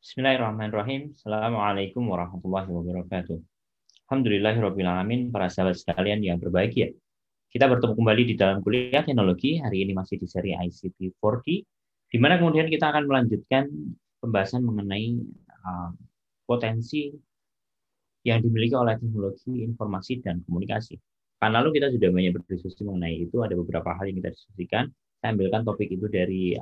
Bismillahirrahmanirrahim. Assalamualaikum warahmatullahi wabarakatuh. Alhamdulillahirabbil alamin, para sahabat sekalian yang berbahagia. Kita bertemu kembali di dalam kuliah teknologi. Hari ini masih di seri ICT 4D, di mana kemudian kita akan melanjutkan pembahasan mengenai potensi yang dimiliki oleh teknologi informasi dan komunikasi. Kan lalu kita sudah banyak berdiskusi mengenai itu, ada beberapa hal yang kita diskusikan. Saya ambilkan topik itu dari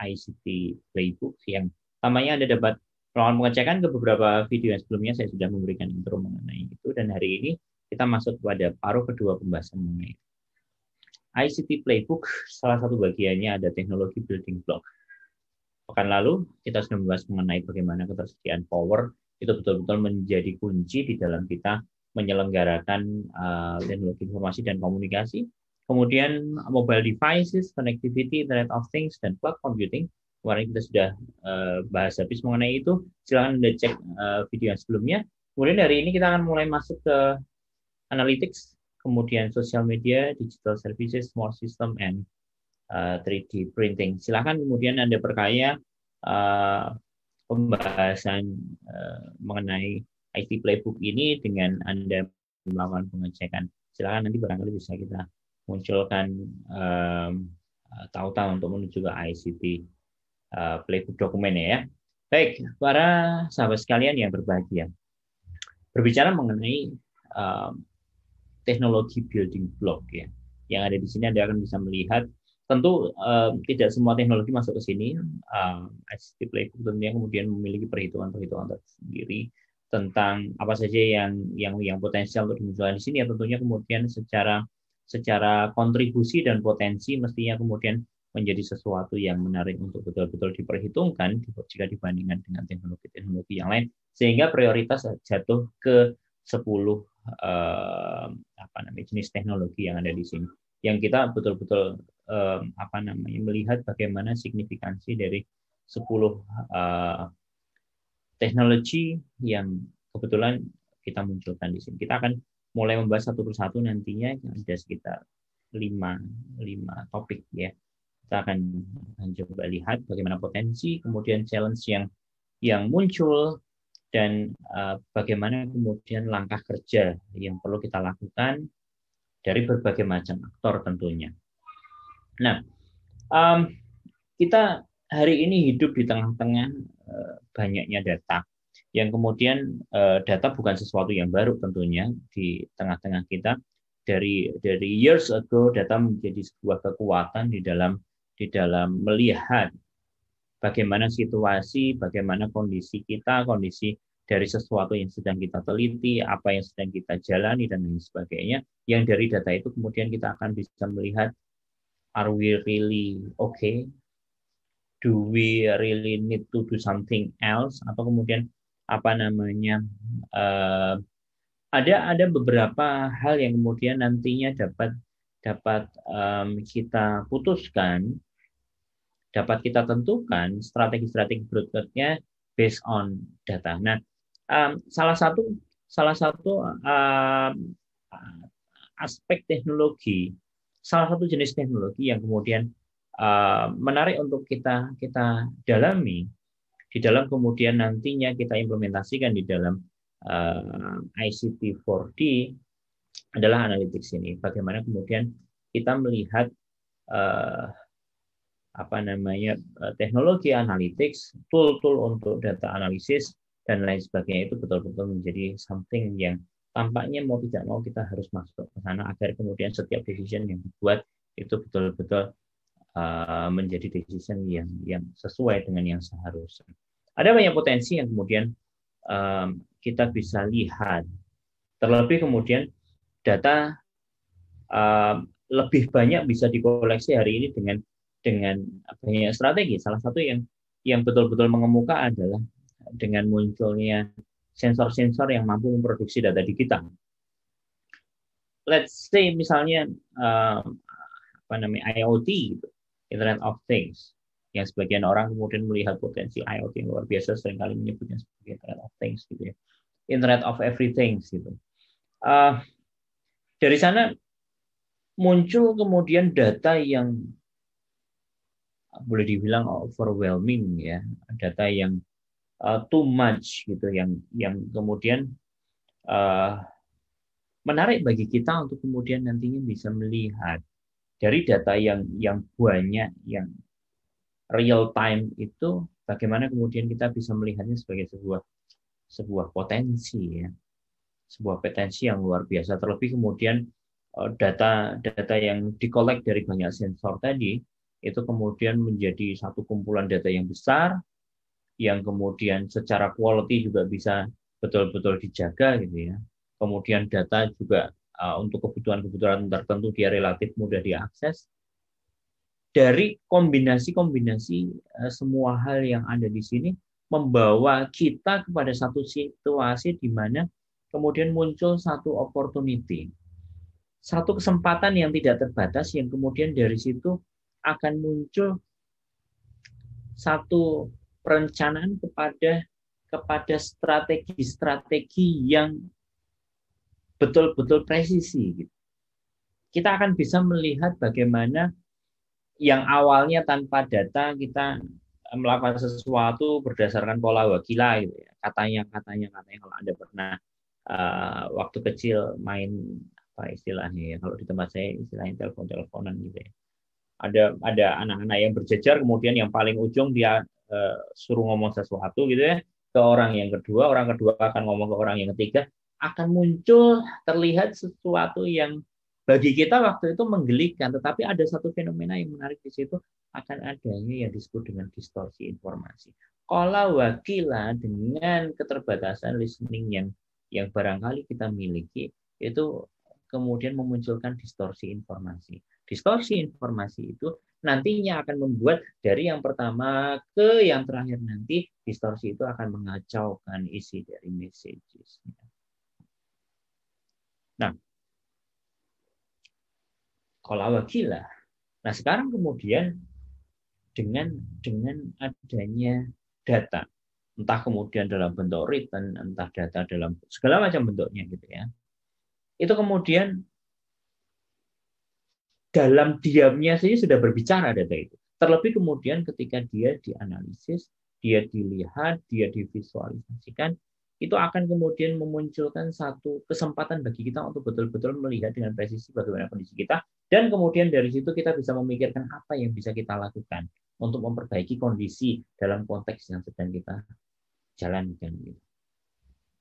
ICT Playbook yang tampaknya Anda dapat melakukan pengecekan ke beberapa video yang sebelumnya saya sudah memberikan intro mengenai itu, dan hari ini kita masuk pada paruh kedua pembahasan mengenai ICT Playbook. Salah satu bagiannya ada teknologi building block. Pekan lalu kita sudah membahas mengenai bagaimana ketersediaan power itu betul-betul menjadi kunci di dalam kita menyelenggarakan teknologi informasi dan komunikasi. Kemudian mobile devices, connectivity, Internet of Things, dan cloud computing. Kemarin kita sudah bahas habis mengenai itu. Silahkan Anda cek video yang sebelumnya. Kemudian hari ini kita akan mulai masuk ke analytics, kemudian social media, digital services, smart system, and 3D printing. Silahkan kemudian Anda perkaya pembahasan mengenai IT Playbook ini dengan Anda melakukan pengecekan. Silahkan nanti barangkali bisa kita munculkan tautan untuk menuju ke ICT Playbook dokumen ya. Baik, para sahabat sekalian yang berbahagia. Berbicara mengenai teknologi building block ya. Yang ada di sini Anda akan bisa melihat, tentu tidak semua teknologi masuk ke sini. ICT Playbook tentunya kemudian memiliki perhitungan-perhitungan tersendiri tentang apa saja yang potensial untuk dimunculkan di sini, ya tentunya kemudian secara kontribusi dan potensi mestinya kemudian menjadi sesuatu yang menarik untuk betul-betul diperhitungkan jika dibandingkan dengan teknologi-teknologi yang lain, sehingga prioritas jatuh ke 10 jenis teknologi yang ada di sini, yang kita betul-betul melihat bagaimana signifikansi dari 10 teknologi yang kebetulan kita munculkan di sini. Kita akan mulai membahas satu persatu nantinya, ada sekitar 5 topik ya. Kita akan coba lihat bagaimana potensi, kemudian challenge yang muncul, dan bagaimana kemudian langkah kerja yang perlu kita lakukan dari berbagai macam aktor tentunya. Nah, kita hari ini hidup di tengah-tengah banyaknya data, yang kemudian data bukan sesuatu yang baru tentunya di tengah-tengah kita. Dari years ago, data menjadi sebuah kekuatan di dalam melihat bagaimana situasi, bagaimana kondisi kita, kondisi dari sesuatu yang sedang kita teliti, apa yang sedang kita jalani, dan lain sebagainya. Yang dari data itu kemudian kita akan bisa melihat, are we really okay? Do we really need to do something else? Atau kemudian ada beberapa hal yang kemudian nantinya dapat kita putuskan, dapat kita tentukan strategi-strategi berikutnya based on data. Nah, salah satu aspek teknologi, salah satu jenis teknologi yang kemudian menarik untuk kita dalami di dalam kemudian nantinya kita implementasikan di dalam ICT 4D adalah analytics ini. Bagaimana kemudian kita melihat teknologi analytics, tool-tool untuk data analisis dan lain sebagainya itu betul-betul menjadi something yang tampaknya mau tidak mau kita harus masuk ke sana agar kemudian setiap decision yang dibuat itu betul-betul menjadi decision yang sesuai dengan yang seharusnya. Ada banyak potensi yang kemudian kita bisa lihat. Terlebih kemudian data lebih banyak bisa dikoleksi hari ini dengan banyak strategi. Salah satu yang betul-betul mengemuka adalah dengan munculnya sensor-sensor yang mampu memproduksi data digital. Let's say misalnya IoT, Internet of Things, yang sebagian orang kemudian melihat potensi IoT yang luar biasa, seringkali menyebutnya sebagai Internet of Things gitu ya. Internet of Everything gitu. Dari sana muncul kemudian data yang boleh dibilang overwhelming ya, data yang too much gitu, yang kemudian menarik bagi kita untuk kemudian nantinya bisa melihat dari data yang banyak, yang real time itu, bagaimana kemudian kita bisa melihatnya sebagai sebuah potensi, ya, sebuah potensi yang luar biasa. Terlebih kemudian data yang dikolek dari banyak sensor tadi itu kemudian menjadi satu kumpulan data yang besar, yang kemudian secara quality juga bisa betul-betul dijaga gitu ya. Kemudian data juga untuk kebutuhan-kebutuhan tertentu dia relatif mudah diakses. Dari kombinasi-kombinasi semua hal yang ada di sini membawa kita kepada satu situasi di mana kemudian muncul satu opportunity, satu kesempatan yang tidak terbatas, yang kemudian dari situ akan muncul satu perencanaan kepada strategi-strategi yang betul-betul presisi. Kita akan bisa melihat bagaimana yang awalnya tanpa data kita melakukan sesuatu berdasarkan pola wakila gitu ya. Katanya kalau Anda pernah waktu kecil main apa istilahnya ya, kalau di tempat saya istilahnya telepon-teleponan gitu ya. Ada anak-anak yang berjejer, kemudian yang paling ujung dia suruh ngomong sesuatu gitu ya ke orang yang kedua akan ngomong ke orang yang ketiga, akan muncul terlihat sesuatu yang bagi kita waktu itu menggelikan, tetapi ada satu fenomena yang menarik di situ, akan adanya yang disebut dengan distorsi informasi. Kalau wakila dengan keterbatasan listening yang barangkali kita miliki, itu kemudian memunculkan distorsi informasi. Distorsi informasi itu nantinya akan membuat dari yang pertama ke yang terakhir nanti, distorsi itu akan mengacaukan isi dari messages. Nah, kalau wakila. Nah, sekarang kemudian dengan adanya data, entah kemudian dalam bentuk written, entah data dalam segala macam bentuknya gitu ya, itu kemudian dalam diamnya saja sudah berbicara data itu. Terlebih kemudian ketika dia dianalisis, dia dilihat, dia divisualisasikan, itu akan kemudian memunculkan satu kesempatan bagi kita untuk betul-betul melihat dengan presisi bagaimana kondisi kita, dan kemudian dari situ kita bisa memikirkan apa yang bisa kita lakukan untuk memperbaiki kondisi dalam konteks yang sedang kita jalankan.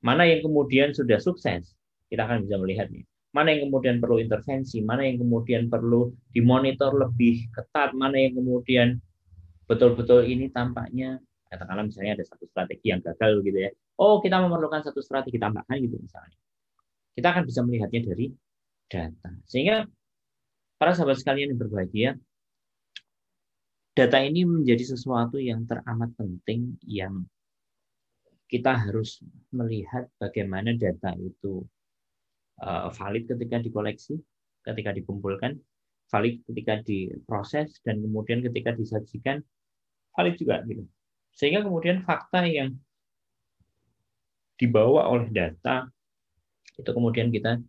Mana yang kemudian sudah sukses, kita akan bisa melihatnya. Mana yang kemudian perlu intervensi, mana yang kemudian perlu dimonitor lebih ketat, mana yang kemudian betul-betul ini tampaknya, katakanlah misalnya ada satu strategi yang gagal gitu ya. Oh, kita memerlukan satu strategi tambahan gitu misalnya. Kita akan bisa melihatnya dari data. Sehingga para sahabat sekalian yang berbahagia, data ini menjadi sesuatu yang teramat penting, yang kita harus melihat bagaimana data itu valid ketika dikoleksi, ketika dikumpulkan, valid ketika diproses, dan kemudian ketika disajikan valid juga gitu. Sehingga kemudian fakta yang dibawa oleh data itu kemudian kita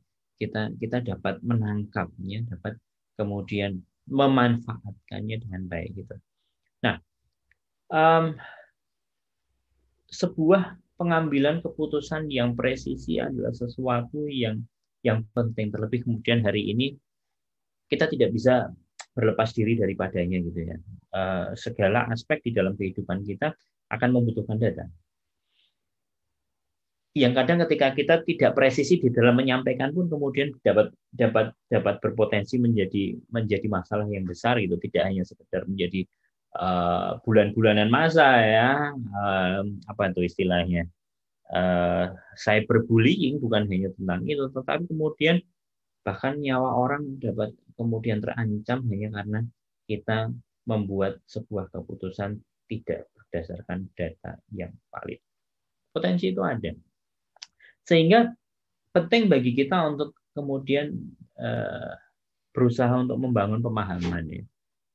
dapat menangkapnya, dapat kemudian memanfaatkannya dengan baik gitu. Nah, sebuah pengambilan keputusan yang presisi adalah sesuatu yang penting, terlebih kemudian hari ini kita tidak bisa berlepas diri daripadanya gitu ya. Segala aspek di dalam kehidupan kita akan membutuhkan data. Yang kadang ketika kita tidak presisi di dalam menyampaikan pun kemudian dapat berpotensi menjadi masalah yang besar gitu, tidak hanya sekedar menjadi bulan-bulanan masa ya, apa itu istilahnya, cyberbullying, bukan hanya tentang itu, tetapi kemudian bahkan nyawa orang dapat kemudian terancam hanya karena kita membuat sebuah keputusan tidak berdasarkan data yang valid. Potensi itu ada. Sehingga penting bagi kita untuk kemudian berusaha untuk membangun pemahaman ya.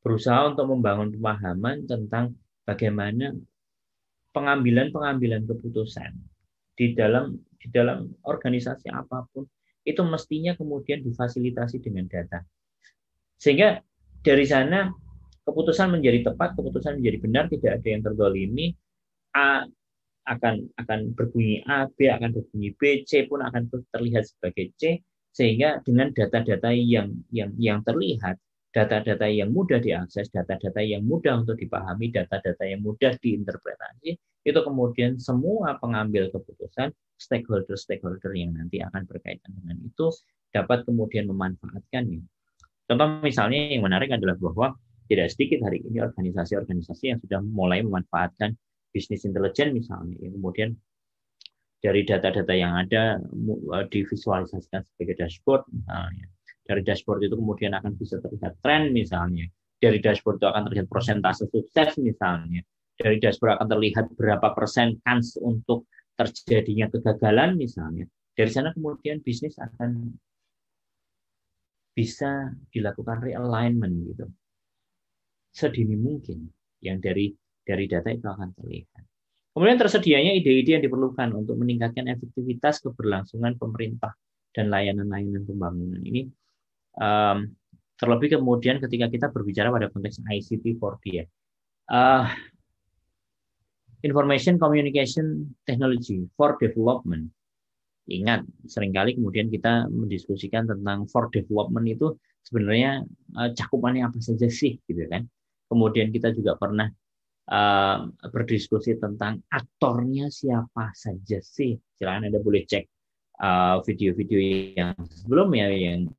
Berusaha untuk membangun pemahaman tentang bagaimana pengambilan keputusan di dalam organisasi apapun itu mestinya kemudian difasilitasi dengan data. Sehingga dari sana keputusan menjadi tepat, keputusan menjadi benar, tidak ada yang terzalimi, akan berbunyi A, B akan berbunyi B, C pun akan terlihat sebagai C, sehingga dengan data-data yang terlihat, data-data yang mudah diakses, data-data yang mudah untuk dipahami, data-data yang mudah diinterpretasi, itu kemudian semua pengambil keputusan, stakeholder-stakeholder yang nanti akan berkaitan dengan itu dapat kemudian memanfaatkannya. Contoh misalnya yang menarik adalah bahwa tidak sedikit hari ini organisasi-organisasi yang sudah mulai memanfaatkan bisnis intelijen misalnya, yang kemudian dari data-data yang ada divisualisasikan sebagai dashboard misalnya. Dari dashboard itu kemudian akan bisa terlihat tren misalnya. Dari dashboard itu akan terlihat persentase sukses misalnya. Dari dashboard akan terlihat berapa persen kans untuk terjadinya kegagalan misalnya. Dari sana kemudian bisnis akan bisa dilakukan realignment gitu sedini mungkin, yang dari data itu akan terlihat. Kemudian tersedianya ide-ide yang diperlukan untuk meningkatkan efektivitas keberlangsungan pemerintah dan layanan-layanan pembangunan ini, terlebih kemudian ketika kita berbicara pada konteks ICT 4D ya. Information Communication Technology for Development. Ingat, seringkali kemudian kita mendiskusikan tentang for development itu sebenarnya cakupannya apa saja sih, gitu kan? Kemudian kita juga pernah berdiskusi tentang aktornya siapa saja sih. Silakan Anda boleh cek video-video yang sebelumnya yang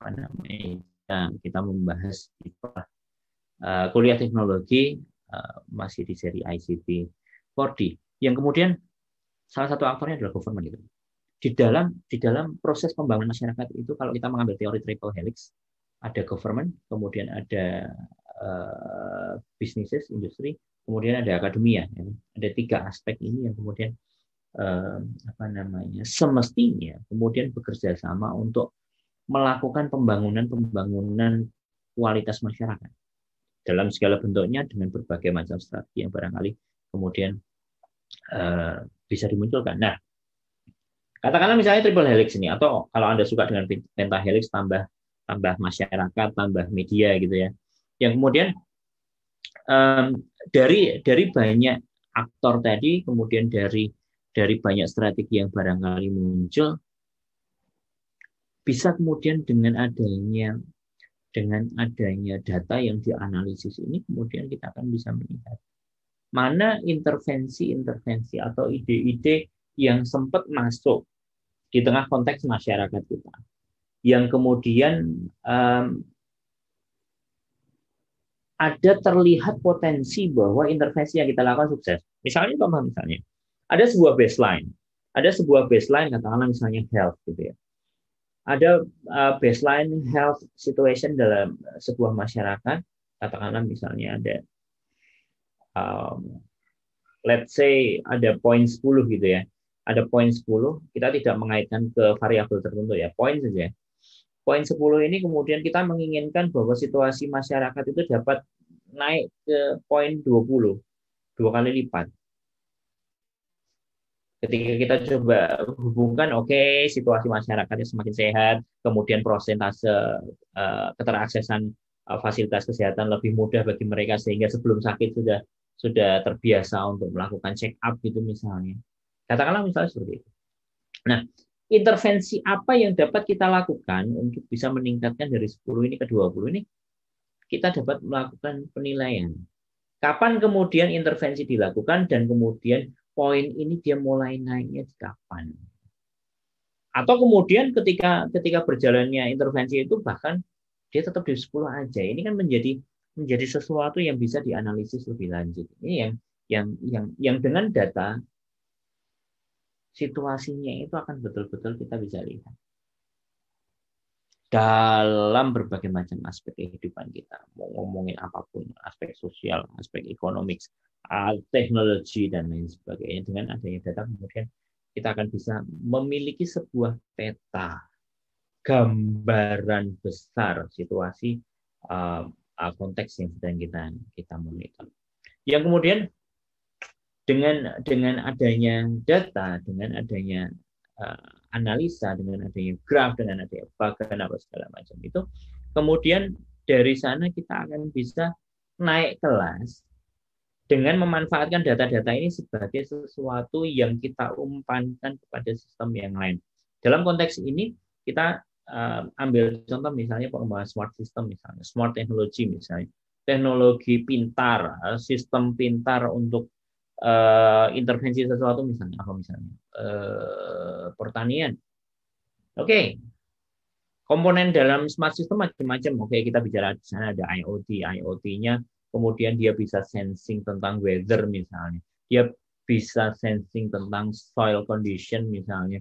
apa namanya kita membahas kuliah teknologi masih di seri ICT 4D. Yang kemudian salah satu aktornya adalah government itu. Di dalam proses pembangunan masyarakat itu, kalau kita mengambil teori triple helix, ada government, kemudian ada businesses, industri, kemudian ada akademia. Ya. Ada 3 aspek ini yang kemudian semestinya kemudian bekerja sama untuk melakukan pembangunan kualitas masyarakat dalam segala bentuknya dengan berbagai macam strategi yang barangkali kemudian bisa dimunculkan. Nah, katakanlah misalnya triple helix ini, atau kalau Anda suka dengan pentahelix tambah masyarakat, tambah media gitu ya. Yang kemudian dari banyak aktor tadi, kemudian dari banyak strategi yang barangkali muncul, bisa kemudian dengan adanya data yang dianalisis ini, kemudian kita akan bisa melihat mana intervensi atau ide-ide yang sempat masuk di tengah konteks masyarakat kita, yang kemudian ada terlihat potensi bahwa intervensi yang kita lakukan sukses. Misalnya ada sebuah baseline katakanlah misalnya health gitu ya. Ada baseline health situation dalam sebuah masyarakat, katakanlah misalnya ada let's say ada poin 10 gitu ya. Ada poin 10, kita tidak mengaitkan ke variabel tertentu ya, poin saja. Poin 10 ini kemudian kita menginginkan bahwa situasi masyarakat itu dapat naik ke poin 20, 2 kali lipat. Ketika kita coba hubungkan, situasi masyarakatnya semakin sehat, kemudian prosentase keteraksesan fasilitas kesehatan lebih mudah bagi mereka sehingga sebelum sakit sudah terbiasa untuk melakukan check up gitu misalnya. Katakanlah misalnya seperti itu. Nah, intervensi apa yang dapat kita lakukan untuk bisa meningkatkan dari 10 ini ke 20 ini, kita dapat melakukan penilaian. Kapan kemudian intervensi dilakukan dan kemudian poin ini dia mulai naiknya di kapan. Atau kemudian ketika berjalannya intervensi itu bahkan dia tetap di 10 aja. Ini kan menjadi sesuatu yang bisa dianalisis lebih lanjut. Ini yang dengan data situasinya itu akan betul-betul kita bisa lihat dalam berbagai macam aspek kehidupan kita. Mau ngomongin apapun, aspek sosial, aspek ekonomi, teknologi, dan lain sebagainya. Dengan adanya data, kemudian kita akan bisa memiliki sebuah peta, gambaran besar situasi konteks yang sedang kita monitor. Yang kemudian dengan adanya data, dengan adanya analisa, dengan adanya graf, dengan adanya bagan apa segala macam itu, kemudian dari sana kita akan bisa naik kelas dengan memanfaatkan data-data ini sebagai sesuatu yang kita umpankan kepada sistem yang lain. Dalam konteks ini kita ambil contoh misalnya pengembangan smart system, misalnya smart technology, misalnya teknologi pintar, sistem pintar untuk intervensi sesuatu, misalnya apa, misalnya pertanian. Oke, komponen dalam smart system macam-macam. Oke, kita bicara di sana ada IoT. IoT-nya kemudian dia bisa sensing tentang weather misalnya. Dia bisa sensing tentang soil condition misalnya.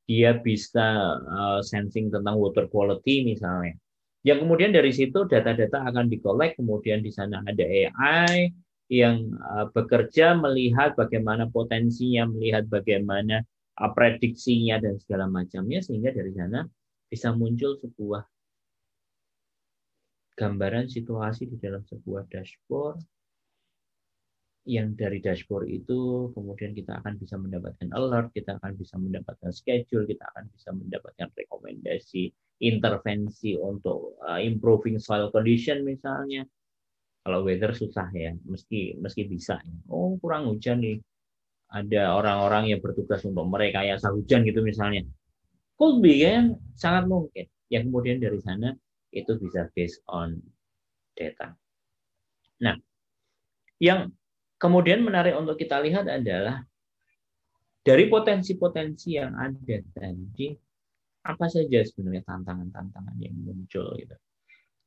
Dia bisa sensing tentang water quality misalnya. Yang kemudian dari situ data-data akan di-collect, kemudian di sana ada AI yang bekerja melihat bagaimana potensinya, melihat bagaimana prediksinya dan segala macamnya, sehingga dari sana bisa muncul sebuah gambaran situasi di dalam sebuah dashboard, yang dari dashboard itu kemudian kita akan bisa mendapatkan alert, kita akan bisa mendapatkan schedule, kita akan bisa mendapatkan rekomendasi intervensi untuk improving soil condition misalnya. Kalau weather susah ya, meski bisa. Oh, kurang hujan nih. Ada orang-orang yang bertugas untuk merekayasa hujan gitu misalnya. Could be kan, sangat mungkin. Yang kemudian dari sana itu bisa based on data. Nah, yang kemudian menarik untuk kita lihat adalah dari potensi-potensi yang ada tadi, apa saja sebenarnya tantangan-tantangan yang muncul gitu.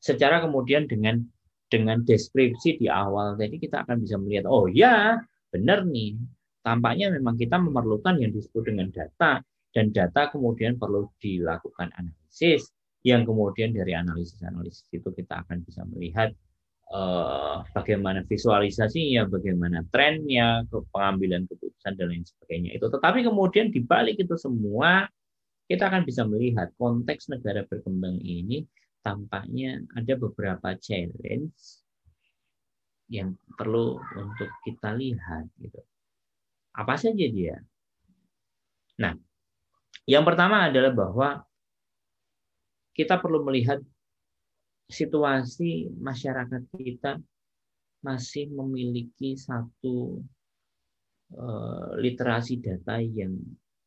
Secara kemudian dengan deskripsi di awal tadi kita akan bisa melihat, oh ya, benar nih. Tampaknya memang kita memerlukan yang disebut dengan data, dan data kemudian perlu dilakukan analisis, yang kemudian dari analisis itu kita akan bisa melihat bagaimana visualisasinya, bagaimana trennya, pengambilan keputusan dan lain sebagainya itu. Tetapi kemudian di balik itu semua kita akan bisa melihat konteks negara berkembang ini tampaknya ada beberapa challenge yang perlu untuk kita lihat gitu. Apa saja dia? Nah, yang pertama adalah bahwa kita perlu melihat situasi masyarakat kita masih memiliki satu literasi data yang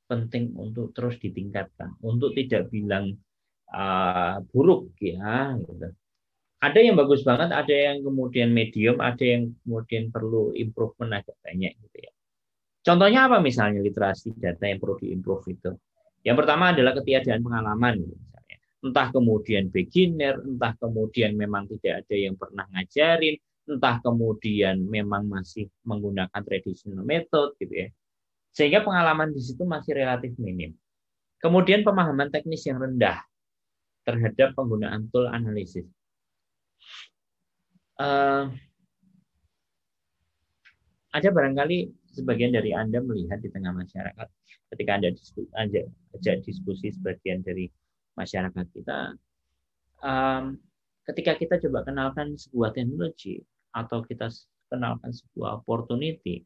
penting untuk terus ditingkatkan, untuk tidak bilang buruk ya. Gitu. Ada yang bagus banget, ada yang kemudian medium, ada yang kemudian perlu improvement agak banyak gitu ya. Contohnya apa misalnya literasi data yang perlu diimprove itu? Yang pertama adalah ketiadaan pengalaman misalnya. Entah kemudian beginner, entah kemudian memang tidak ada yang pernah ngajarin, entah kemudian memang masih menggunakan traditional method gitu ya. Sehingga pengalaman di situ masih relatif minim. Kemudian pemahaman teknis yang rendah terhadap penggunaan tool analisis. Ada barangkali sebagian dari Anda melihat di tengah masyarakat ketika Anda diskusi sebagian dari masyarakat kita, ketika kita coba kenalkan sebuah teknologi atau kita kenalkan sebuah opportunity,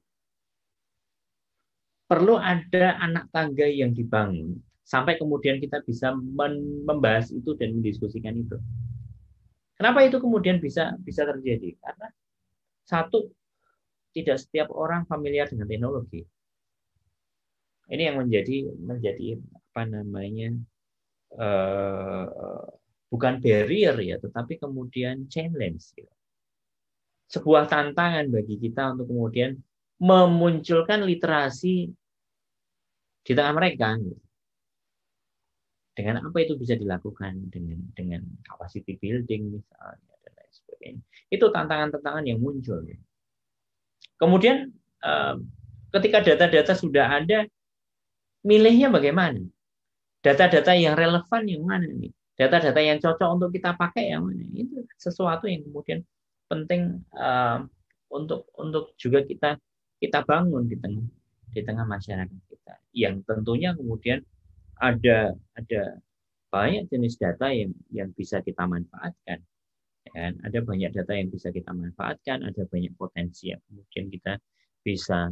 perlu ada anak tangga yang dibangun sampai kemudian kita bisa membahas itu dan mendiskusikan itu. Kenapa itu kemudian bisa terjadi? Karena satu, tidak setiap orang familiar dengan teknologi. Ini yang menjadi apa namanya, bukan barrier ya, tetapi kemudian challenge. Sebuah tantangan bagi kita untuk kemudian memunculkan literasi di tengah mereka. Dengan apa itu bisa dilakukan? Dengan capacity building misalnya dan lain sebagainya. Itu tantangan-tantangan yang muncul. Kemudian ketika data-data sudah ada, milihnya bagaimana? Data-data yang relevan yang mana nih? Data-data yang cocok untuk kita pakai yang mana? Itu sesuatu yang kemudian penting untuk juga kita bangun di tengah masyarakat kita. Yang tentunya kemudian ada banyak jenis data yang bisa kita manfaatkan. Dan ada banyak data yang bisa kita manfaatkan, ada banyak potensi yang kemudian kita bisa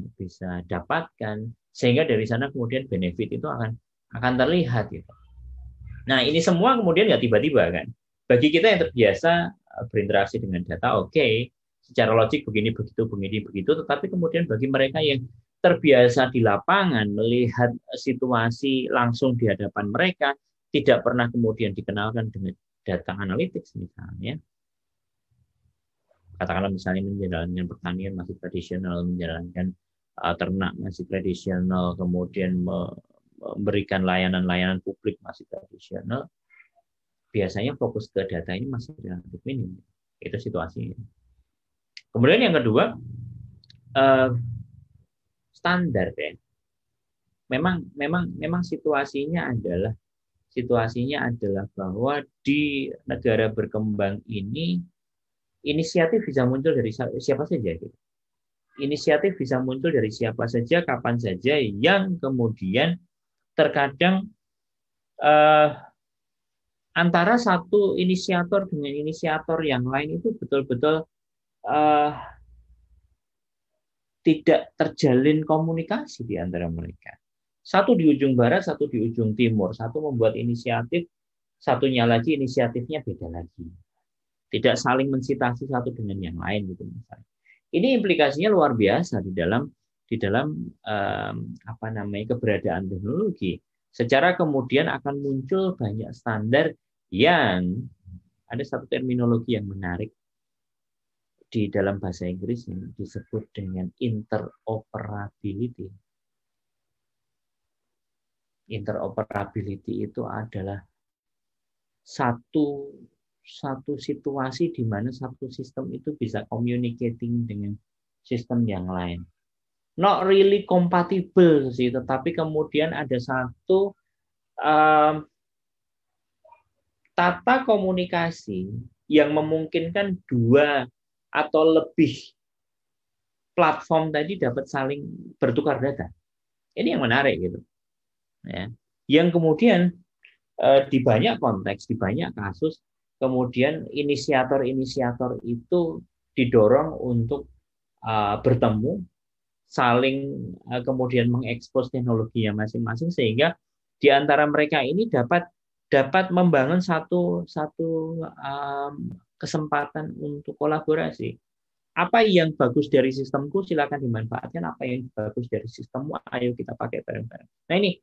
dapatkan, sehingga dari sana kemudian benefit itu akan terlihat gitu. Nah, ini semua kemudian nggak tiba-tiba kan. Bagi kita yang terbiasa berinteraksi dengan data, oke, secara logik begini begitu, tetapi kemudian bagi mereka yang terbiasa di lapangan melihat situasi langsung di hadapan mereka, tidak pernah kemudian dikenalkan dengan data analytics misalnya, katakanlah misalnya menjalankan pertanian masih tradisional, menjalankan ternak masih tradisional, kemudian memberikan layanan-layanan publik masih tradisional, biasanya fokus ke data ini masih relatif minim. Itu situasinya. Kemudian yang kedua, standar ya. Memang situasinya adalah bahwa di negara berkembang ini inisiatif bisa muncul dari siapa saja. Gitu. Inisiatif bisa muncul dari siapa saja, kapan saja, yang kemudian terkadang antara satu inisiator dengan inisiator yang lain itu betul-betul tidak terjalin komunikasi di antara mereka. Satu di ujung barat, satu di ujung timur. Satu membuat inisiatif, satunya lagi inisiatifnya beda lagi. Tidak saling mensitasi satu dengan yang lain gitu misalnya. Ini implikasinya luar biasa di dalam keberadaan teknologi. Secara kemudian akan muncul banyak standar yang ada satu terminologi yang menarik di dalam bahasa Inggris yang disebut dengan interoperability. Interoperability itu adalah satu situasi di mana satu sistem itu bisa communicating dengan sistem yang lain. Not really compatible sih, tetapi kemudian ada satu tata komunikasi yang memungkinkan dua atau lebih platform tadi dapat saling bertukar data. Ini yang menarik gitu. Ya. Yang kemudian di banyak konteks, di banyak kasus, kemudian inisiator-inisiator itu didorong untuk bertemu, saling kemudian mengekspos teknologinya masing-masing, sehingga di antara mereka ini dapat membangun satu kesempatan untuk kolaborasi. Apa yang bagus dari sistemku silakan dimanfaatkan, apa yang bagus dari sistemmu ayo kita pakai bareng-bareng. Nah ini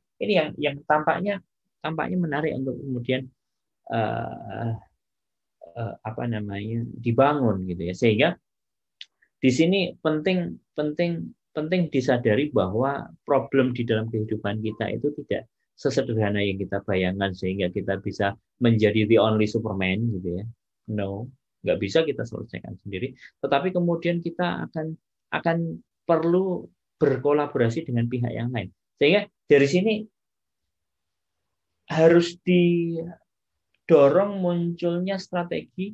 yang tampaknya menarik untuk kemudian dibangun gitu ya, sehingga di sini penting disadari bahwa problem di dalam kehidupan kita itu tidak sesederhana yang kita bayangkan sehingga kita bisa menjadi the only Superman gitu ya. No, nggak bisa kita selesaikan sendiri. Tetapi kemudian kita akan perlu berkolaborasi dengan pihak yang lain. Sehingga dari sini harus didorong munculnya strategi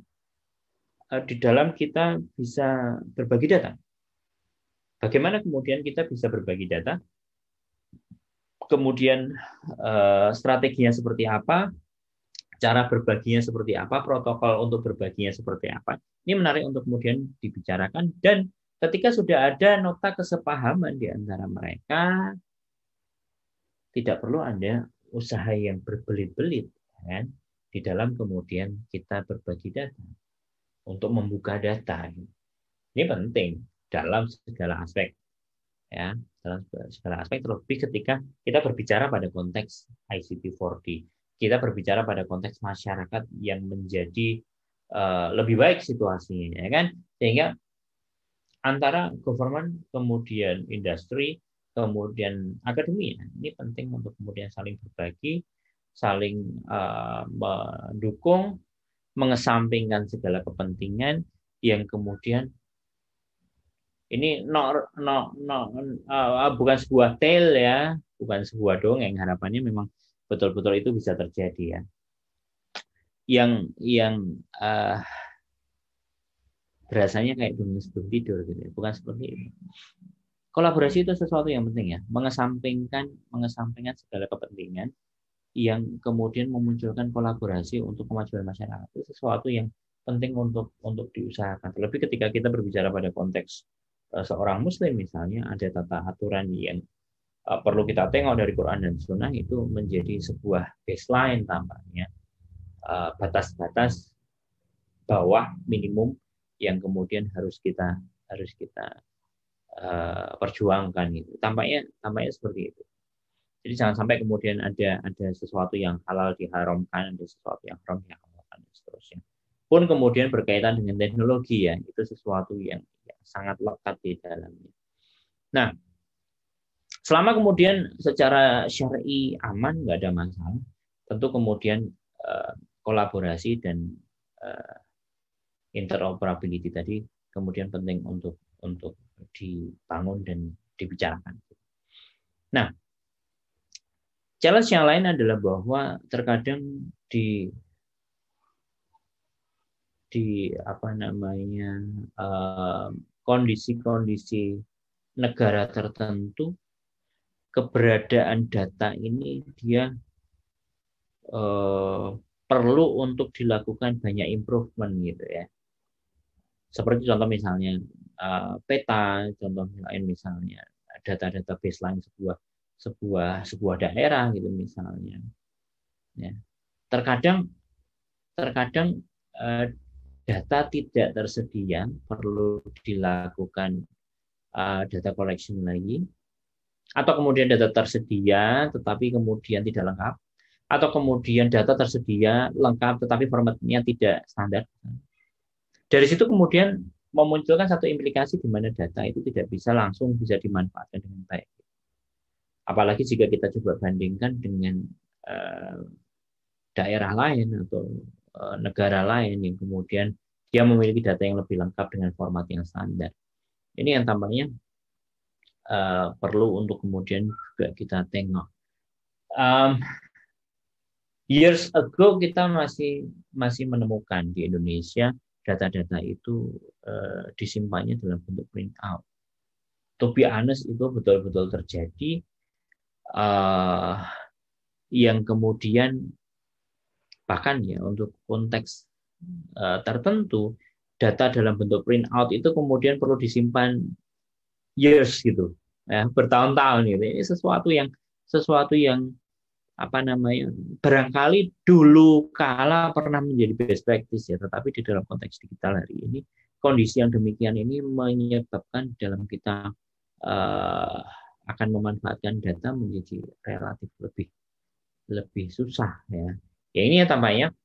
di dalam kita bisa berbagi data. Bagaimana kemudian kita bisa berbagi data? Kemudian strateginya seperti apa? Cara berbaginya seperti apa? Protokol untuk berbaginya seperti apa? Ini menarik untuk kemudian dibicarakan, dan ketika sudah ada nota kesepahaman di antara mereka, tidak perlu ada usaha yang berbelit-belit kan, di dalam kemudian kita berbagi data untuk membuka data. Ini penting dalam segala aspek, ya, dalam segala aspek, terlebih ketika kita berbicara pada konteks ICT 4D, kita berbicara pada konteks masyarakat yang menjadi lebih baik situasinya, ya kan, sehingga antara government kemudian industri kemudian akademia ini penting untuk kemudian saling berbagi, saling mendukung, mengesampingkan segala kepentingan yang kemudian ini bukan sebuah tale ya, bukan sebuah dongeng. Harapannya memang betul-betul itu bisa terjadi ya. Yang berasanya kayak dongeng sebelum tidur gitu ya. Bukan seperti itu. Kolaborasi itu sesuatu yang penting ya, mengesampingkan segala kepentingan yang kemudian memunculkan kolaborasi untuk kemajuan masyarakat. Itu sesuatu yang penting untuk diusahakan. Terlebih ketika kita berbicara pada konteks seorang muslim misalnya, ada tata aturan yang perlu kita tengok dari Quran dan Sunnah, itu menjadi sebuah baseline tampaknya, batas-batas bawah minimum yang kemudian harus kita perjuangkan gitu. Tampaknya seperti itu. Jadi jangan sampai kemudian ada sesuatu yang halal diharamkan, ada sesuatu yang haram dihalalkan dan seterusnya. Pun kemudian berkaitan dengan teknologi ya, itu sesuatu yang sangat lekat di dalamnya. Nah, selama kemudian secara syar'i aman, nggak ada masalah. Tentu kemudian kolaborasi dan interoperability tadi kemudian penting untuk dibangun dan dibicarakan. Nah, challenge yang lain adalah bahwa terkadang di kondisi-kondisi negara tertentu, keberadaan data ini dia perlu untuk dilakukan banyak improvement gitu ya. Seperti contoh misalnya peta, contoh lain misalnya data-data baseline sebuah daerah gitu misalnya. Ya. Terkadang data tidak tersedia, perlu dilakukan data collection lagi, atau kemudian data tersedia tetapi kemudian tidak lengkap, atau kemudian data tersedia lengkap tetapi formatnya tidak standar. Dari situ kemudian memunculkan satu implikasi di mana data itu tidak langsung bisa dimanfaatkan dengan baik. Apalagi jika kita coba bandingkan dengan daerah lain atau negara lain yang kemudian dia memiliki data yang lebih lengkap dengan format yang standar. Ini yang tampaknya perlu untuk kemudian juga kita tengok. Years ago kita masih menemukan di Indonesia data-data itu disimpannya dalam bentuk print out. To be honest, itu betul-betul terjadi yang kemudian bahkan ya untuk konteks tertentu data dalam bentuk print out itu kemudian perlu disimpan years gitu ya, bertahun-tahun gitu. Ini sesuatu yang barangkali dulu kala pernah menjadi best practice ya, tetapi di dalam konteks digital hari ini kondisi yang demikian ini menyebabkan dalam kita akan memanfaatkan data menjadi relatif lebih susah ya. Ya ini ya tampaknya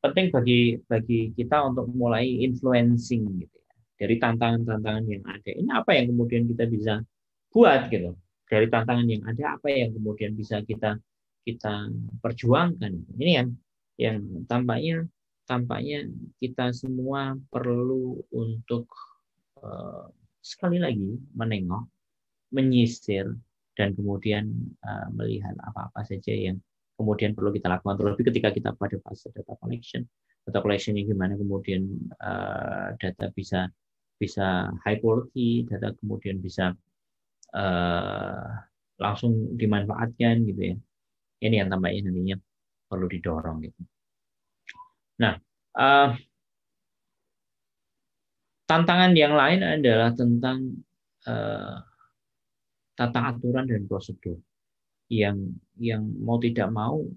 penting bagi kita untuk mulai influencing gitu ya. Dari tantangan-tantangan yang ada. Ini apa yang kemudian kita bisa buat gitu. Dari tantangan yang ada apa yang kemudian bisa kita perjuangkan. Ini yang tampaknya kita semua perlu untuk sekali lagi menengok, menyisir dan kemudian melihat apa-apa saja yang kemudian perlu kita lakukan. Terlebih ketika kita pada fase data collection yang gimana kemudian data bisa high quality, data kemudian bisa langsung dimanfaatkan gitu ya. Ini yang tampaknya nantinya perlu didorong gitu. Nah, tantangan yang lain adalah tentang tata aturan dan prosedur yang mau tidak mau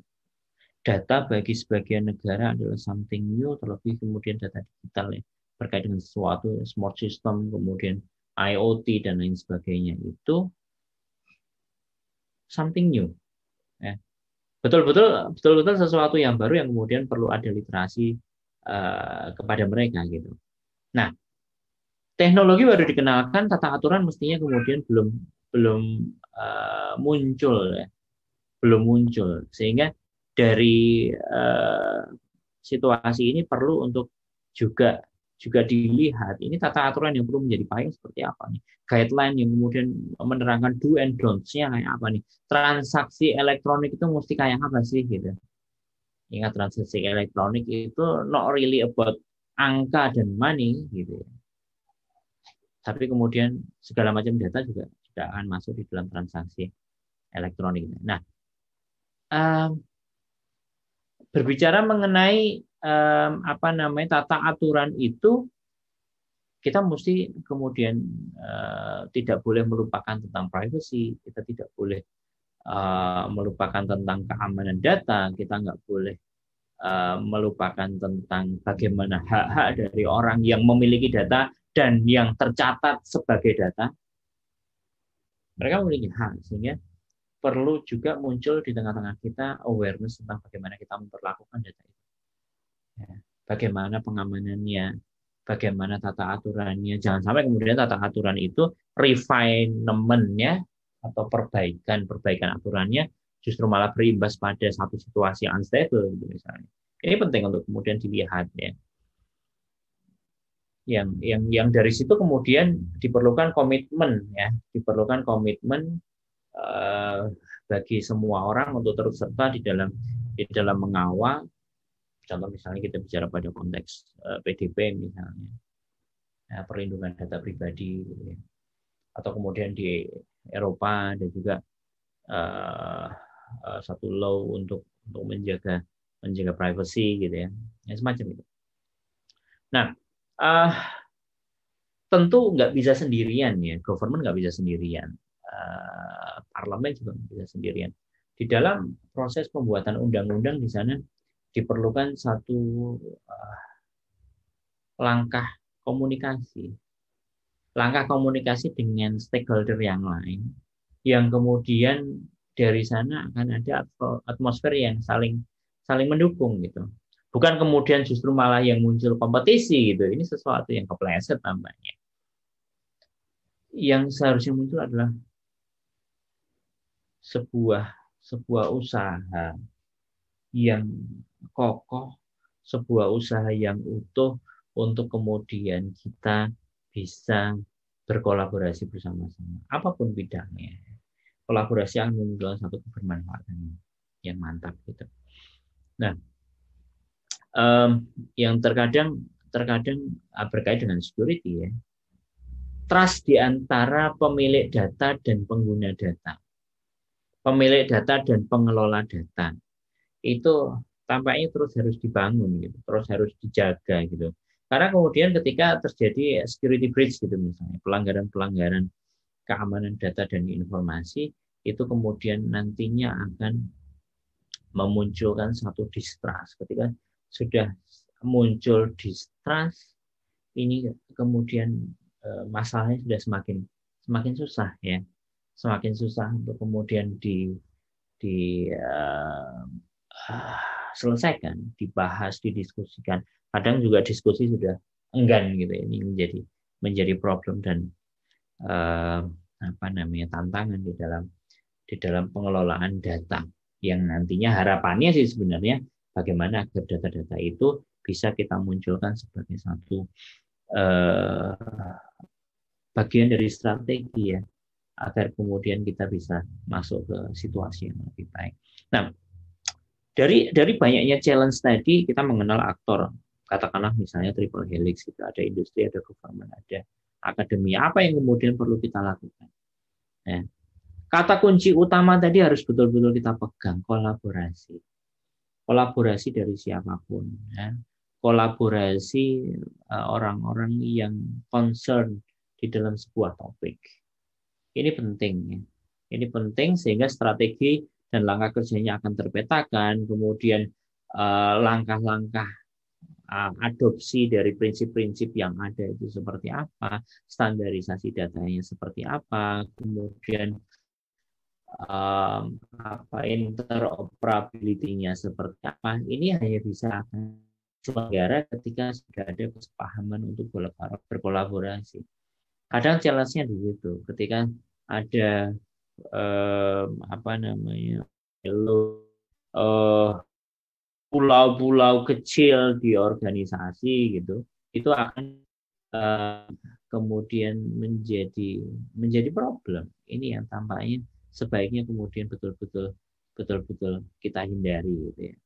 data bagi sebagian negara adalah something new, terlebih kemudian data digital ya, berkait dengan sesuatu smart system, kemudian IoT dan lain sebagainya itu something new ya. Betul-betul sesuatu yang baru yang kemudian perlu ada literasi kepada mereka gitu. Nah, teknologi baru dikenalkan, tata aturan mestinya kemudian belum muncul ya, sehingga dari situasi ini perlu untuk juga dilihat ini tata aturan yang perlu menjadi payung seperti apa nih, guideline yang kemudian menerangkan do and don'ts-nya kayak apa nih, transaksi elektronik itu mesti kayak apa sih gitu. Ingat, transaksi elektronik itu not really about angka dan money gitu ya. Tapi kemudian segala macam data juga akan masuk di dalam transaksi elektronik. Nah, berbicara mengenai tata aturan itu, kita mesti kemudian tidak boleh melupakan tentang privacy, kita tidak boleh melupakan tentang keamanan data, kita nggak boleh melupakan tentang bagaimana hak-hak dari orang yang memiliki data dan yang tercatat sebagai data. Mereka memiliki hak, sehingga perlu juga muncul di tengah-tengah kita awareness tentang bagaimana kita memperlakukan data itu. Bagaimana pengamanannya, bagaimana tata aturannya. Jangan sampai kemudian tata aturan itu refinement-nya atau perbaikan aturannya justru malah berimbas pada satu situasi unstable gitu misalnya. Ini penting untuk kemudian dilihat ya. Yang dari situ kemudian diperlukan komitmen ya, diperlukan komitmen bagi semua orang untuk terus serta di dalam mengawal. Contoh misalnya kita bicara pada konteks PDP misalnya, ya, perlindungan data pribadi, gitu ya. Atau kemudian di Eropa ada juga satu law untuk menjaga privacy gitu ya, semacam itu. Nah, tentu nggak bisa sendirian ya, government nggak bisa sendirian, parlemen juga nggak bisa sendirian. Di dalam proses pembuatan undang-undang di sana diperlukan satu langkah komunikasi dengan stakeholder yang lain, yang kemudian dari sana akan ada atmosfer yang saling mendukung gitu. Bukan kemudian justru malah yang muncul kompetisi gitu. Ini sesuatu yang kepleset tampaknya. Yang seharusnya muncul adalah sebuah usaha yang kokoh, sebuah usaha yang utuh untuk kemudian kita bisa berkolaborasi bersama-sama, apapun bidangnya. Kolaborasi akan menunjukkan satu kebermanfaatan yang mantap gitu. Nah, yang terkadang berkait dengan security ya, trust di antara pemilik data dan pengguna data, pemilik data dan pengelola data itu tampaknya terus harus dibangun gitu, terus harus dijaga gitu. Karena kemudian ketika terjadi security breach gitu misalnya, pelanggaran keamanan data dan informasi, itu kemudian nantinya akan memunculkan satu distrust. Ketika sudah muncul distrust, ini kemudian masalahnya sudah semakin susah ya, semakin susah untuk kemudian selesaikan, dibahas, didiskusikan. Kadang juga diskusi sudah enggan gitu. Ini menjadi problem dan tantangan di dalam pengelolaan data yang nantinya harapannya sih sebenarnya bagaimana agar data-data itu bisa kita munculkan sebagai satu bagian dari strategi ya, agar kemudian kita bisa masuk ke situasi yang lebih baik. Nah, dari banyaknya challenge tadi kita mengenal aktor, katakanlah misalnya triple helix, gitu. Ada industri, ada government, ada akademia. Apa yang kemudian perlu kita lakukan? Ya. Kata kunci utama tadi harus betul-betul kita pegang, kolaborasi. Kolaborasi dari siapapun, ya. Kolaborasi orang-orang yang concern di dalam sebuah topik. Ini penting, ya. Ini penting sehingga strategi dan langkah kerjanya akan terpetakan, kemudian langkah-langkah adopsi dari prinsip-prinsip yang ada itu seperti apa, standarisasi datanya seperti apa, kemudian interoperability-nya seperti apa. Ini hanya bisa selenggara ketika sudah ada kesepahaman untuk berkolaborasi. Kadang challenge-nya di situ, ketika ada pulau-pulau kecil di organisasi gitu, itu akan kemudian menjadi problem. Ini yang tampaknya sebaiknya kemudian betul-betul kita hindari gitu ya.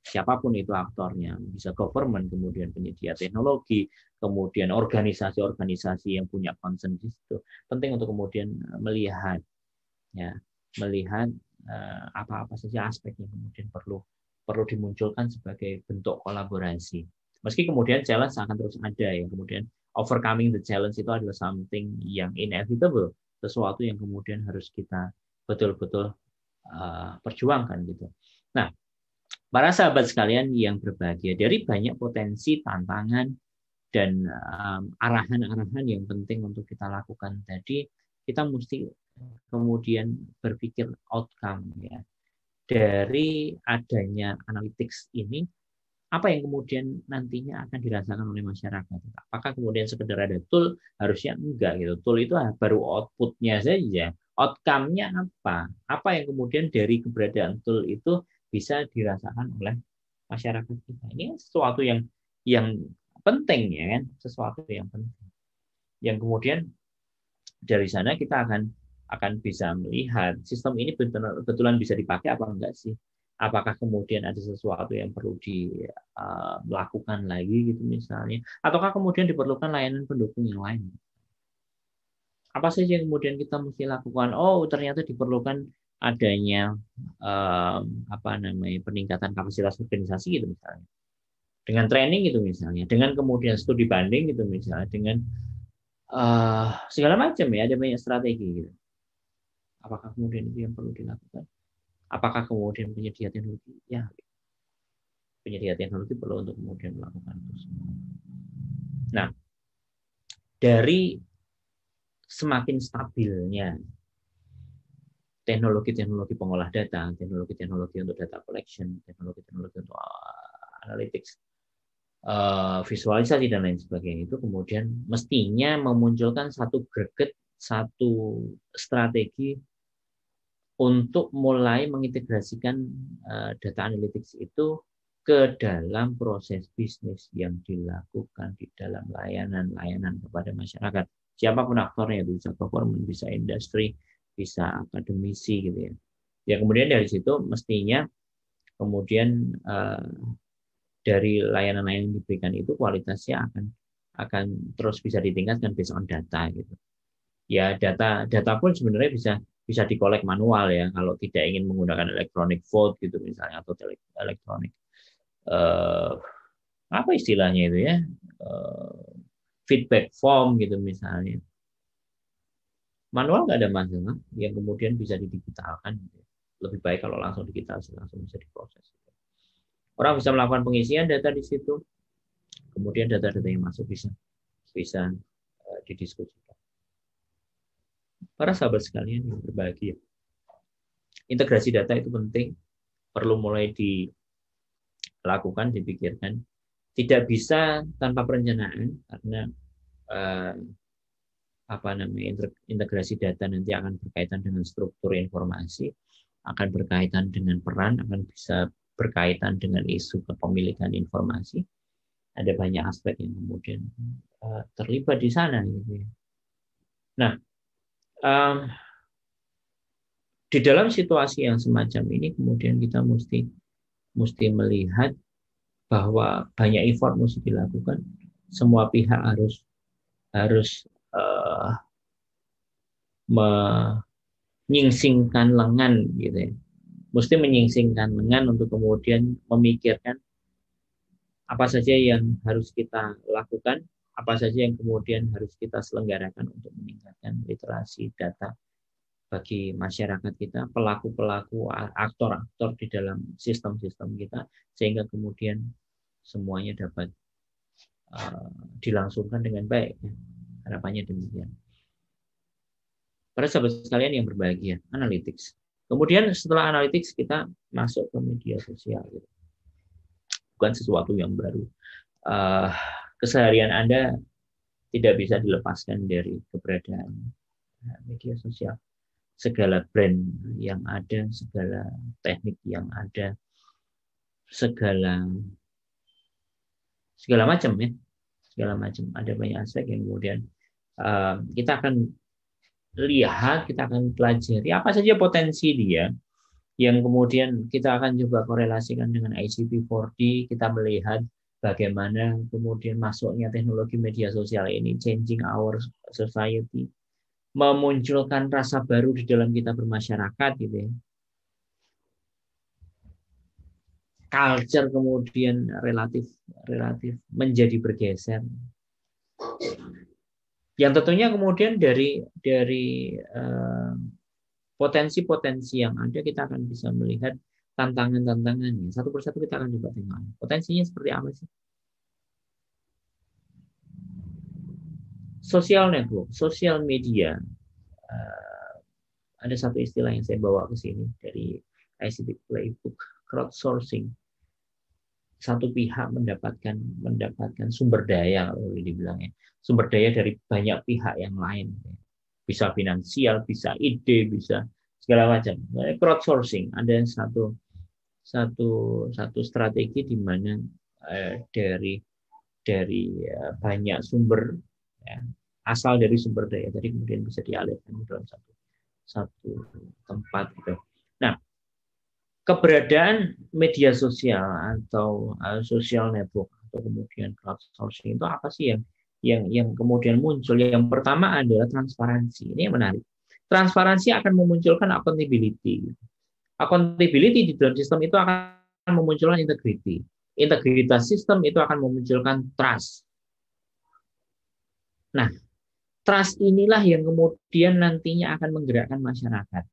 Siapapun itu aktornya, bisa government, kemudian penyedia teknologi, kemudian organisasi-organisasi yang punya concern di situ. Penting untuk kemudian melihat apa-apa saja aspek yang kemudian perlu dimunculkan sebagai bentuk kolaborasi. Meski kemudian challenge akan terus ada ya, kemudian overcoming the challenge itu adalah something yang inevitable, sesuatu yang kemudian harus kita betul-betul perjuangkan gitu. Nah, Para sahabat sekalian yang berbahagia, dari banyak potensi, tantangan, dan arahan-arahan yang penting untuk kita lakukan tadi, kita mesti kemudian berpikir outcome ya. Dari adanya analytics ini, apa yang kemudian nantinya akan dirasakan oleh masyarakat? Apakah kemudian sekedar ada tool? Harusnya enggak gitu. Tool itu baru outputnya saja. Outcome-nya apa? Apa yang kemudian dari keberadaan tool itu bisa dirasakan oleh masyarakat kita? Ini sesuatu yang penting ya kan, sesuatu yang penting. Yang kemudian dari sana kita akan bisa melihat sistem ini betulan bisa dipakai apa enggak sih? Apakah kemudian ada sesuatu yang perlu dilakukan lagi gitu misalnya, ataukah kemudian diperlukan layanan pendukung yang lain? Apa saja yang kemudian kita mesti lakukan? Oh, ternyata diperlukan adanya apa namanya peningkatan kapasitas organisasi gitu misalnya. Dengan training gitu misalnya, dengan kemudian studi banding gitu misalnya, dengan segala macam ya, ada banyak strategi gitu. Apakah kemudian itu yang perlu dilakukan? Apakah kemudian penyedia teknologi? Ya, penyedia teknologi perlu untuk kemudian melakukan itu semua. Nah, dari semakin stabilnya teknologi-teknologi pengolah data, teknologi-teknologi untuk data collection, teknologi-teknologi untuk analytics, visualisasi dan lain sebagainya itu kemudian mestinya memunculkan satu greget, satu strategi untuk mulai mengintegrasikan data analytics itu ke dalam proses bisnis yang dilakukan di dalam layanan-layanan kepada masyarakat. Siapapun aktornya, bisa government, bisa industri, bisa akademisi gitu ya. Ya kemudian dari situ mestinya kemudian dari layanan-layanan yang diberikan itu kualitasnya akan terus bisa ditingkatkan based on data gitu. Ya data pun sebenarnya bisa dikolek manual ya kalau tidak ingin menggunakan electronic vote gitu misalnya atau elektronik apa istilahnya itu ya feedback form gitu misalnya manual nggak ada masalah yang kemudian bisa didigitalkan gitu. Lebih baik kalau langsung digital langsung bisa diproses. Orang bisa melakukan pengisian data di situ, kemudian data-data yang masuk bisa didiskusikan. Para sahabat sekalian yang berbahagia, integrasi data itu penting, perlu mulai dilakukan, dipikirkan. Tidak bisa tanpa perencanaan karena apa namanya integrasi data nanti akan berkaitan dengan struktur informasi, akan berkaitan dengan peran, akan bisa berkaitan dengan isu kepemilikan informasi. Ada banyak aspek yang kemudian terlibat di sana gitu ya. Nah, di dalam situasi yang semacam ini kemudian kita mesti melihat bahwa banyak effort mesti dilakukan. Semua pihak harus menyingsingkan lengan gitu ya. Mesti menyingsingkan lengan untuk kemudian memikirkan apa saja yang harus kita lakukan, apa saja yang kemudian harus kita selenggarakan untuk meningkatkan literasi data bagi masyarakat kita, pelaku-pelaku, aktor-aktor di dalam sistem-sistem kita, sehingga kemudian semuanya dapat dilangsungkan dengan baik. Harapannya demikian. Para sahabat sekalian yang berbahagia, analytics. Kemudian setelah analytics kita masuk ke media sosial. Bukan sesuatu yang baru. Keseharian Anda tidak bisa dilepaskan dari keberadaan media sosial. Segala brand yang ada, segala teknik yang ada, segala macam ya, segala macam. Ada banyak aspek yang kemudian kita akan lihat, kita akan pelajari apa saja potensi dia, yang kemudian kita akan coba korelasikan dengan ICT4D. Kita melihat bagaimana kemudian masuknya teknologi media sosial ini changing our society, memunculkan rasa baru di dalam kita bermasyarakat gitu ya. Culture kemudian relatif menjadi bergeser. Yang tentunya kemudian dari potensi-potensi yang ada kita akan bisa melihat tantangan-tantangannya. Satu persatu kita akan coba tengok. Potensinya seperti apa sih? Social network, social media. Ada satu istilah yang saya bawa ke sini dari ICT Playbook, crowdsourcing. Satu pihak mendapatkan sumber daya, kalau boleh dibilangnya, sumber daya dari banyak pihak yang lain. Bisa finansial, bisa ide, bisa segala macam. Crowdsourcing ada satu strategi di mana dari banyak sumber, ya, asal dari sumber daya tadi kemudian bisa dialirkan dalam satu tempat gitu. Nah, keberadaan media sosial atau social network atau kemudian crowdsourcing itu apa sih yang kemudian muncul? Yang pertama adalah transparansi. Ini yang menarik. Transparansi akan memunculkan accountability. Accountability di dalam sistem itu akan memunculkan integrity. Integritas sistem itu akan memunculkan trust. Nah, trust inilah yang kemudian nantinya akan menggerakkan masyarakat.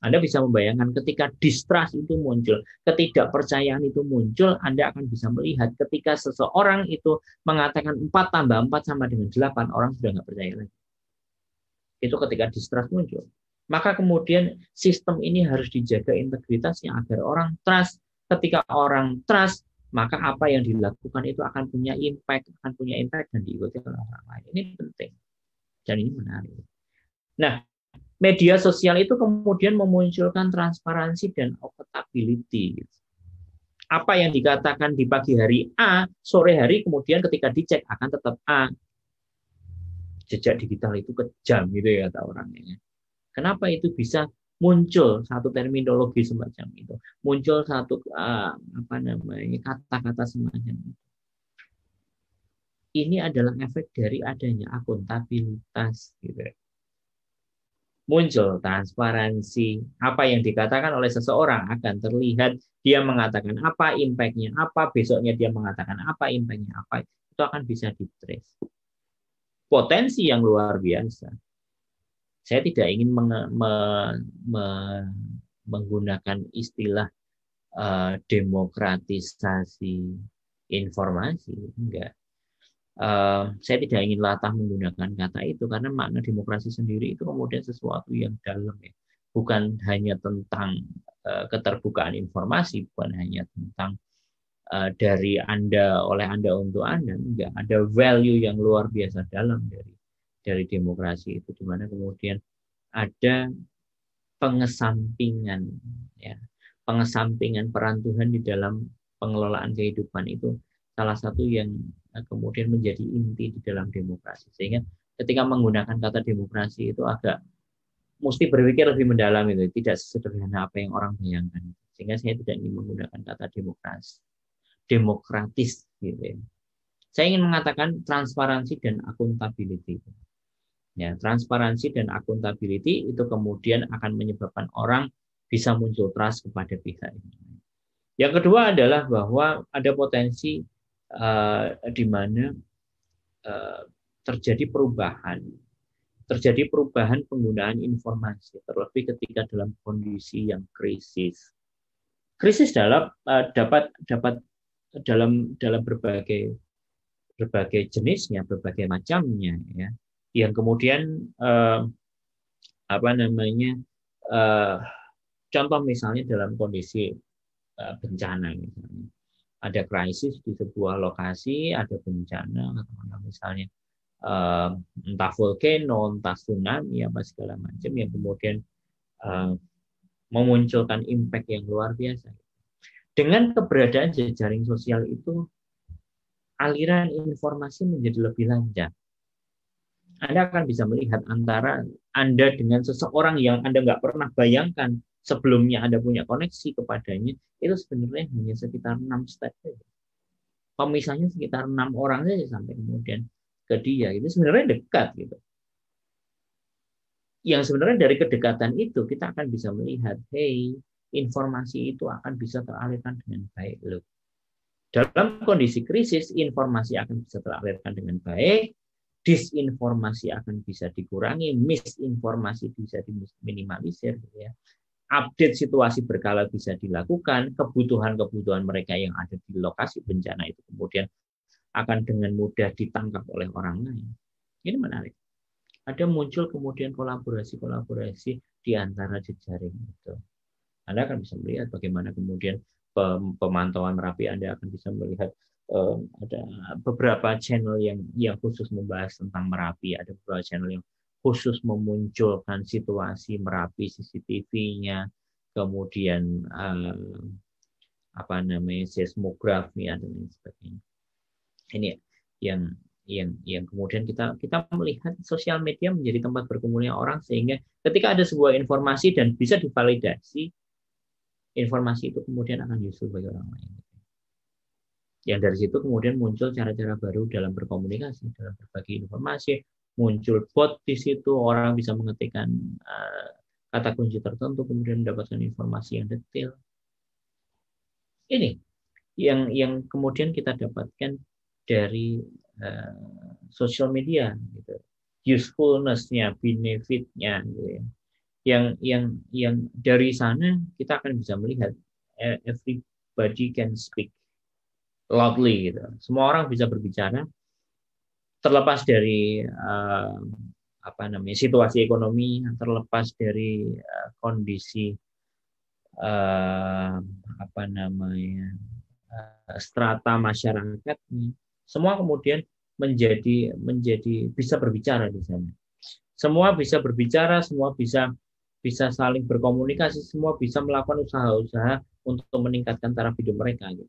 Anda bisa membayangkan ketika distrust itu muncul, ketidakpercayaan itu muncul, Anda akan bisa melihat ketika seseorang itu mengatakan 4 tambah 4 sama dengan 8, orang sudah nggak percaya lagi. Itu ketika distrust muncul. Maka kemudian sistem ini harus dijaga integritasnya agar orang trust. Ketika orang trust, maka apa yang dilakukan itu akan punya impact dan diikuti oleh orang lain. Ini penting. Dan ini menarik. Nah, media sosial itu kemudian memunculkan transparansi dan accountability. Apa yang dikatakan di pagi hari A, sore hari kemudian ketika dicek akan tetap A. Jejak digital itu kejam gitu ya kata orangnya. Kenapa itu bisa muncul satu terminologi semacam itu, muncul satu kata-kata semacam itu. Ini adalah efek dari adanya akuntabilitas, gitu. Muncul transparansi, apa yang dikatakan oleh seseorang akan terlihat, dia mengatakan apa, impact-nya apa, besoknya dia mengatakan apa, impact-nya apa, itu akan bisa di-trace. Potensi yang luar biasa. Saya tidak ingin menggunakan istilah demokratisasi informasi, enggak. Saya tidak ingin latah menggunakan kata itu karena makna demokrasi sendiri itu kemudian sesuatu yang dalam, ya. Bukan hanya tentang keterbukaan informasi, bukan hanya tentang dari Anda, oleh Anda untuk Anda, enggak. Ada value yang luar biasa dalam dari demokrasi itu, di mana kemudian ada pengesampingan, ya, pengesampingan peran Tuhan di dalam pengelolaan kehidupan itu salah satu yang kemudian menjadi inti di dalam demokrasi. Sehingga ketika menggunakan kata demokrasi itu agak mesti berpikir lebih mendalam, itu tidak sesederhana apa yang orang bayangkan. Sehingga saya tidak ingin menggunakan kata demokrasi, demokratis, gitu ya. Saya ingin mengatakan transparansi dan akuntability. Ya, transparansi dan akuntability itu kemudian akan menyebabkan orang bisa muncul trust kepada pihak ini. Yang kedua adalah bahwa ada potensi di mana terjadi perubahan penggunaan informasi, terlebih ketika dalam kondisi yang krisis. Krisis dapat dalam berbagai jenisnya, berbagai macamnya, ya. Yang kemudian contoh misalnya dalam kondisi bencana, misalnya ada krisis di sebuah lokasi, ada bencana, atau misalnya entah volcano, entah tsunami, apa segala macam yang kemudian memunculkan impact yang luar biasa. Dengan keberadaan jejaring sosial itu, aliran informasi menjadi lebih lancar. Anda akan bisa melihat antara Anda dengan seseorang yang Anda nggak pernah bayangkan sebelumnya Anda punya koneksi kepadanya, itu sebenarnya hanya sekitar 6 step saja. Pemisahnya sekitar 6 orang saja sampai kemudian ke dia. Itu sebenarnya dekat, gitu. Yang sebenarnya dari kedekatan itu kita akan bisa melihat, hey, informasi itu akan bisa teralirkan dengan baik loh. Dalam kondisi krisis, informasi akan bisa teralirkan dengan baik, disinformasi akan bisa dikurangi, misinformasi bisa diminimalisir, gitu ya. update situasi berkala bisa dilakukan, kebutuhan-kebutuhan mereka yang ada di lokasi bencana itu kemudian akan dengan mudah ditangkap oleh orang lain. Ini menarik. Ada muncul kemudian kolaborasi-kolaborasi di antara jejaring itu. Anda akan bisa melihat bagaimana kemudian pemantauan Merapi. Anda akan bisa melihat ada beberapa channel yang khusus membahas tentang Merapi, ada beberapa channel yang khusus memunculkan situasi Merapi, CCTV-nya, kemudian seismografi dan lain sebagainya. Ini yang kemudian kita melihat sosial media menjadi tempat berkumpulnya orang, sehingga ketika ada sebuah informasi dan bisa divalidasi, informasi itu kemudian akan nyusul bagi orang lain. Yang dari situ kemudian muncul cara-cara baru dalam berkomunikasi, dalam berbagi informasi, muncul bot di situ, orang bisa mengetikkan kata kunci tertentu kemudian mendapatkan informasi yang detail. Ini yang kemudian kita dapatkan dari sosial media, gitu. Usefulness-nya, benefit-nya, gitu ya. Yang dari sana kita akan bisa melihat everybody can speak loudly, gitu. Semua orang bisa berbicara terlepas dari situasi ekonomi, terlepas dari kondisi strata masyarakatnya. Semua kemudian menjadi bisa berbicara di sana. Semua bisa berbicara, semua bisa saling berkomunikasi, semua bisa melakukan usaha-usaha untuk meningkatkan taraf hidup mereka, gitu.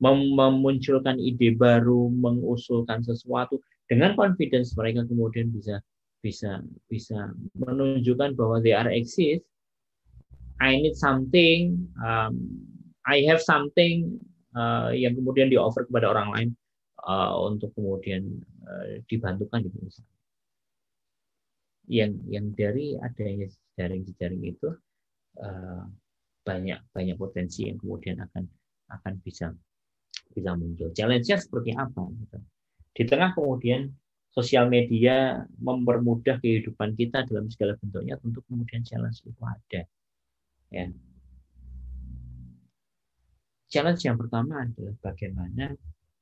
Memunculkan ide baru, mengusulkan sesuatu dengan confidence, mereka kemudian bisa menunjukkan bahwa they are exist. I need something, I have something yang kemudian di offer kepada orang lain untuk kemudian dibantukan gitu. Yang dari adanya jejaring itu banyak potensi yang kemudian akan bisa muncul. Challenge-nya seperti apa? Gitu. Di tengah kemudian sosial media mempermudah kehidupan kita dalam segala bentuknya, tentu kemudian challenge itu ada. Ya. Challenge yang pertama adalah bagaimana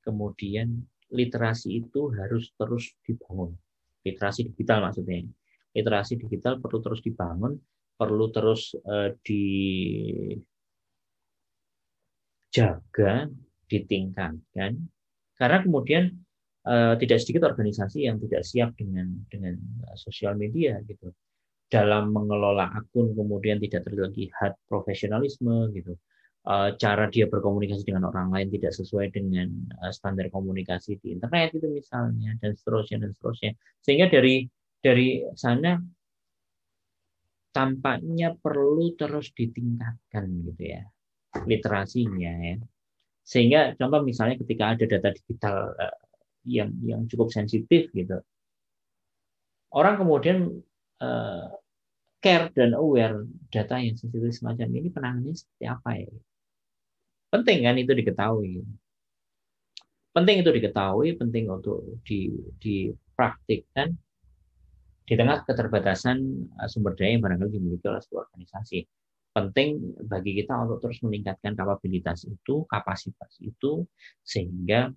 kemudian literasi itu harus terus dibangun. Literasi digital maksudnya. Literasi digital perlu terus dibangun, perlu terus dijaga, ditingkatkan, karena kemudian tidak sedikit organisasi yang tidak siap dengan sosial media, gitu. Dalam mengelola akun kemudian tidak terlihat profesionalisme, gitu. Cara dia berkomunikasi dengan orang lain tidak sesuai dengan standar komunikasi di internet itu misalnya, dan seterusnya. Sehingga dari sana tampaknya perlu terus ditingkatkan, gitu ya, literasinya, ya. Sehingga contoh misalnya ketika ada data digital yang cukup sensitif, gitu, orang kemudian care dan aware data yang sensitif semacam ini penanganannya seperti apa, ya. Penting kan itu diketahui. Penting untuk dipraktikkan di tengah keterbatasan sumber daya yang barangkali dimiliki oleh sebuah organisasi. Penting bagi kita untuk terus meningkatkan kapabilitas itu, kapasitas itu, sehingga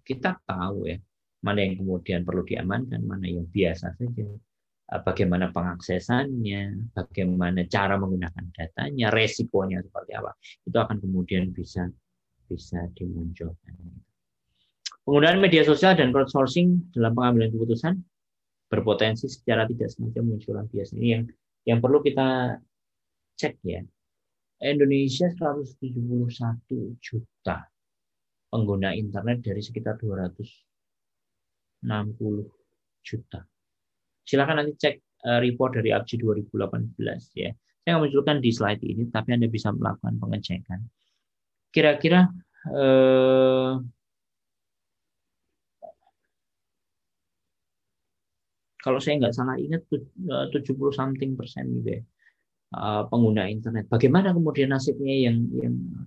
kita tahu, ya, mana yang kemudian perlu diamankan, mana yang biasa saja, bagaimana pengaksesannya, bagaimana cara menggunakan datanya, resikonya seperti apa, itu akan kemudian bisa dimunculkan. Penggunaan media sosial dan crowdsourcing dalam pengambilan keputusan berpotensi secara tidak sengaja munculkan bias ini yang perlu kita cek, ya. Indonesia 171 juta pengguna internet dari sekitar 260 juta. Silakan nanti cek report dari APJI 2018, ya. Saya munculkan di slide ini, tapi Anda bisa melakukan pengecekan. Kira-kira kalau saya nggak salah ingat 70% gitu, ya, pengguna internet. Bagaimana kemudian nasibnya yang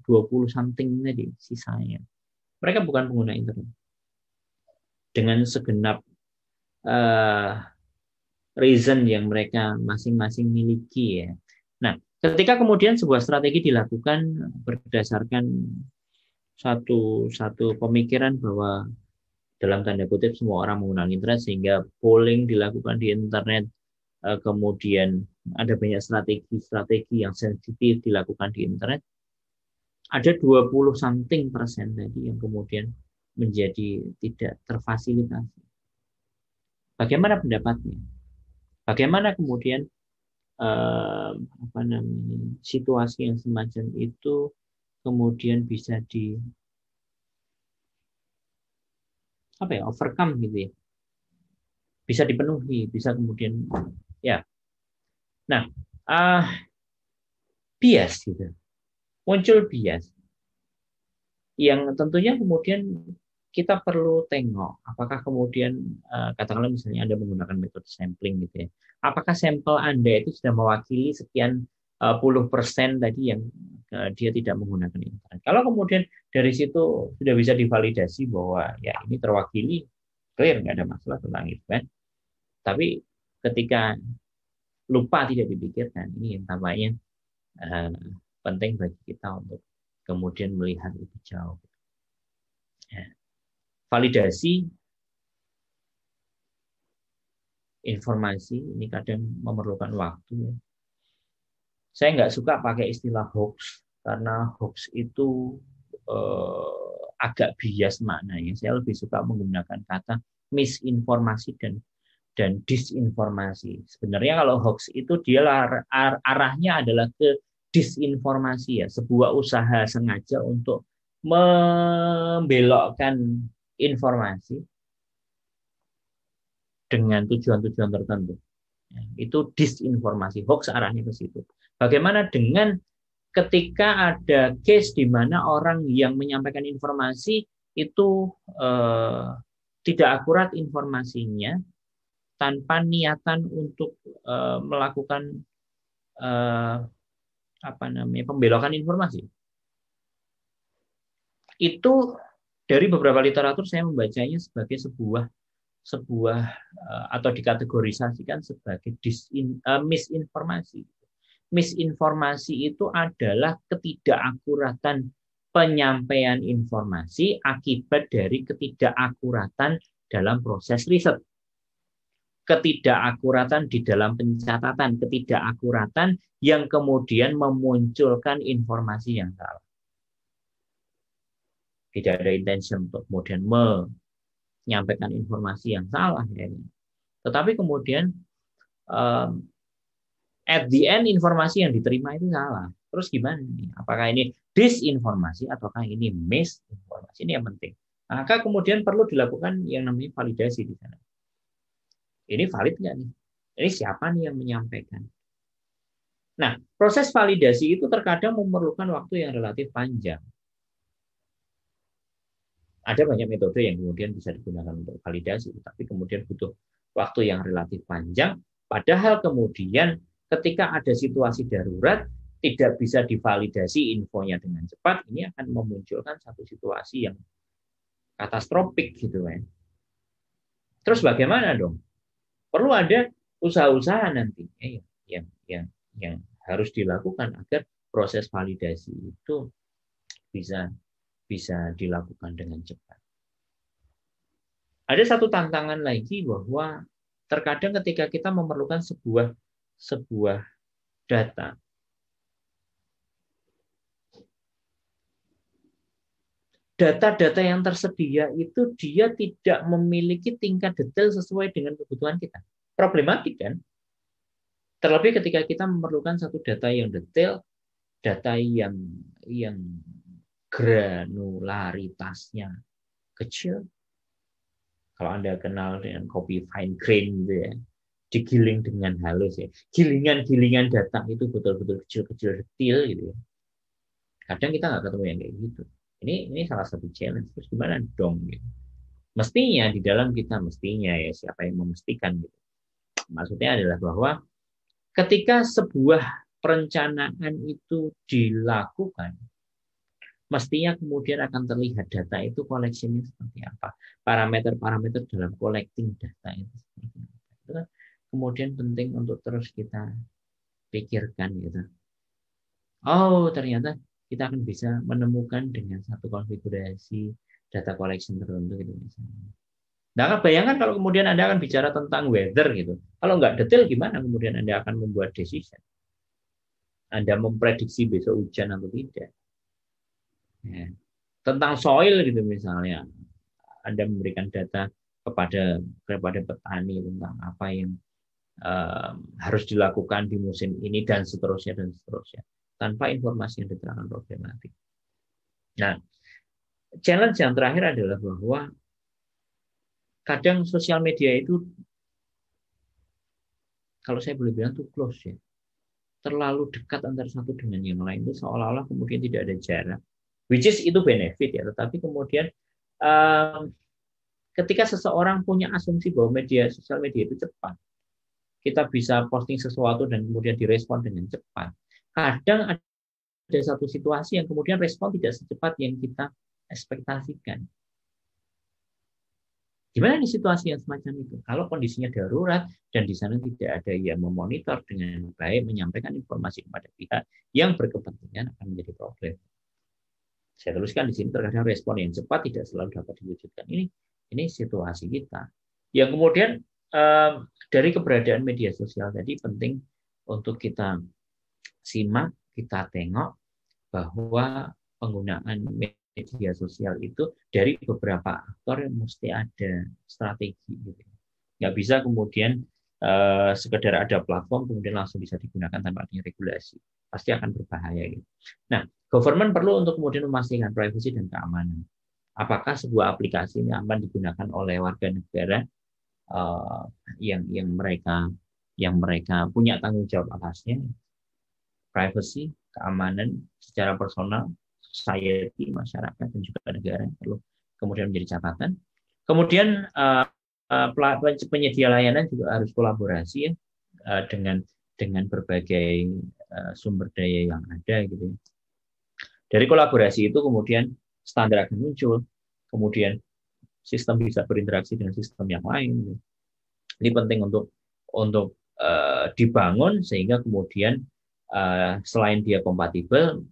20 tadi sisanya? Mereka bukan pengguna internet. Dengan segenap reason yang mereka masing-masing miliki ya. Nah, ketika kemudian sebuah strategi dilakukan berdasarkan satu pemikiran bahwa dalam tanda kutip semua orang menggunakan internet sehingga polling dilakukan di internet, kemudian ada banyak strategi-strategi yang sensitif dilakukan di internet, ada 20 something persen tadi yang kemudian menjadi tidak terfasilitasi. Bagaimana pendapatnya? Bagaimana kemudian situasi yang semacam itu kemudian bisa overcome gitu ya, bisa dipenuhi, bisa kemudian ya. Nah, bias gitu, muncul bias yang tentunya kemudian kita perlu tengok apakah kemudian katakanlah misalnya Anda menggunakan metode sampling gitu ya. Apakah sampel Anda itu sudah mewakili sekian puluh persen tadi yang dia tidak menggunakan internet. Kalau kemudian dari situ sudah bisa divalidasi bahwa ya ini terwakili, clear, nggak ada masalah tentang itu kan. Tapi ketika lupa tidak dipikirkan, ini yang tampaknya penting bagi kita untuk kemudian melihat lebih jauh. Ya. Validasi informasi ini kadang memerlukan waktu. Saya nggak suka pakai istilah hoax karena hoax itu agak bias maknanya. Saya lebih suka menggunakan kata misinformasi dan disinformasi. Sebenarnya kalau hoax itu dia arahnya adalah ke disinformasi ya, sebuah usaha sengaja untuk membelokkan informasi dengan tujuan-tujuan tertentu. Itu disinformasi, hoax arahnya ke situ. Bagaimana dengan ketika ada case di mana orang yang menyampaikan informasi itu tidak akurat informasinya tanpa niatan untuk melakukan pembelokan informasi. Itu dari beberapa literatur saya membacanya sebagai sebuah atau dikategorisasikan sebagai misinformasi. Misinformasi itu adalah ketidakakuratan penyampaian informasi akibat dari ketidakakuratan dalam proses riset. Ketidakakuratan di dalam pencatatan, ketidakakuratan yang kemudian memunculkan informasi yang salah. Tidak ada intention untuk kemudian menyampaikan informasi yang salah. Ya. Tetapi kemudian at the end informasi yang diterima itu salah. Terus gimana nih? Apakah ini disinformasi ataukah ini misinformasi? Ini yang penting. Maka kemudian perlu dilakukan yang namanya validasi di sana. Ini valid nggak nih? Ini siapa nih yang menyampaikan? Nah, proses validasi itu terkadang memerlukan waktu yang relatif panjang. Ada banyak metode yang kemudian bisa digunakan untuk validasi, tapi kemudian butuh waktu yang relatif panjang. Padahal kemudian ketika ada situasi darurat, tidak bisa divalidasi infonya dengan cepat, ini akan memunculkan satu situasi yang katastrofik gitu kan. Terus bagaimana dong? Perlu ada usaha-usaha nantinya yang harus dilakukan agar proses validasi itu bisa dilakukan dengan cepat. Ada satu tantangan lagi bahwa terkadang ketika kita memerlukan sebuah data, data-data yang tersedia itu dia tidak memiliki tingkat detail sesuai dengan kebutuhan kita. Problematik kan? Terlebih ketika kita memerlukan satu data yang detail, data yang granularitasnya kecil. Kalau Anda kenal dengan kopi fine grain gitu ya, digiling dengan halus ya. Gilingan-gilingan data itu betul-betul kecil-kecil detil gitu ya. Kadang kita nggak ketemu yang kayak gitu. Ini salah satu challenge. Terus gimana dong? Gitu. Mestinya di dalam kita ya siapa yang memastikan gitu. Maksudnya adalah bahwa ketika sebuah perencanaan itu dilakukan, mestinya kemudian akan terlihat data itu collection-nya seperti apa, parameter-parameter dalam collecting data itu seperti apa. kemudian penting untuk terus kita pikirkan gitu. Oh, ternyata kita akan bisa menemukan dengan satu konfigurasi data collection tertentu gitu misalnya. Nah, bayangkan kalau kemudian Anda akan bicara tentang weather gitu. Kalau nggak detail gimana kemudian Anda akan membuat decision? Anda memprediksi besok hujan atau tidak. Ya. Tentang soil gitu misalnya. Anda memberikan data kepada petani tentang apa yang harus dilakukan di musim ini dan seterusnya tanpa informasi yang diterangkan problematik. Nah, challenge yang terakhir adalah bahwa kadang sosial media itu, kalau saya boleh bilang, tuh close ya, terlalu dekat antara satu dengan yang lain, itu seolah-olah kemudian tidak ada jarak, which is itu benefit ya, tetapi kemudian ketika seseorang punya asumsi bahwa sosial media itu cepat, kita bisa posting sesuatu dan kemudian direspon dengan cepat, kadang ada satu situasi yang kemudian respon tidak secepat yang kita ekspektasikan. Gimana di situasi yang semacam itu? Kalau kondisinya darurat dan di sana tidak ada yang memonitor dengan baik, menyampaikan informasi kepada pihak yang berkepentingan, akan menjadi problem. Saya tuliskan di sini, terkadang respon yang cepat tidak selalu dapat diwujudkan. Ini situasi kita. Yang kemudian dari keberadaan media sosial tadi penting untuk kita simak, kita tengok bahwa penggunaan media sosial itu dari beberapa aktor yang mesti ada strategi gitu. Nggak bisa kemudian sekedar ada platform kemudian langsung bisa digunakan tanpa adanya regulasi, pasti akan berbahaya gitu. Nah, government perlu untuk kemudian memastikan privasi dan keamanan. Apakah sebuah aplikasi ini aman digunakan oleh warga negara yang mereka punya tanggung jawab atasnya, privacy, keamanan secara personal, society, masyarakat, dan juga negara yang perlu kemudian menjadi catatan. Kemudian penyedia layanan juga harus kolaborasi ya, dengan berbagai sumber daya yang ada gitu. Dari kolaborasi itu kemudian standar akan muncul, kemudian sistem bisa berinteraksi dengan sistem yang lain. Gitu. Ini penting untuk dibangun sehingga kemudian selain dia kompatibel,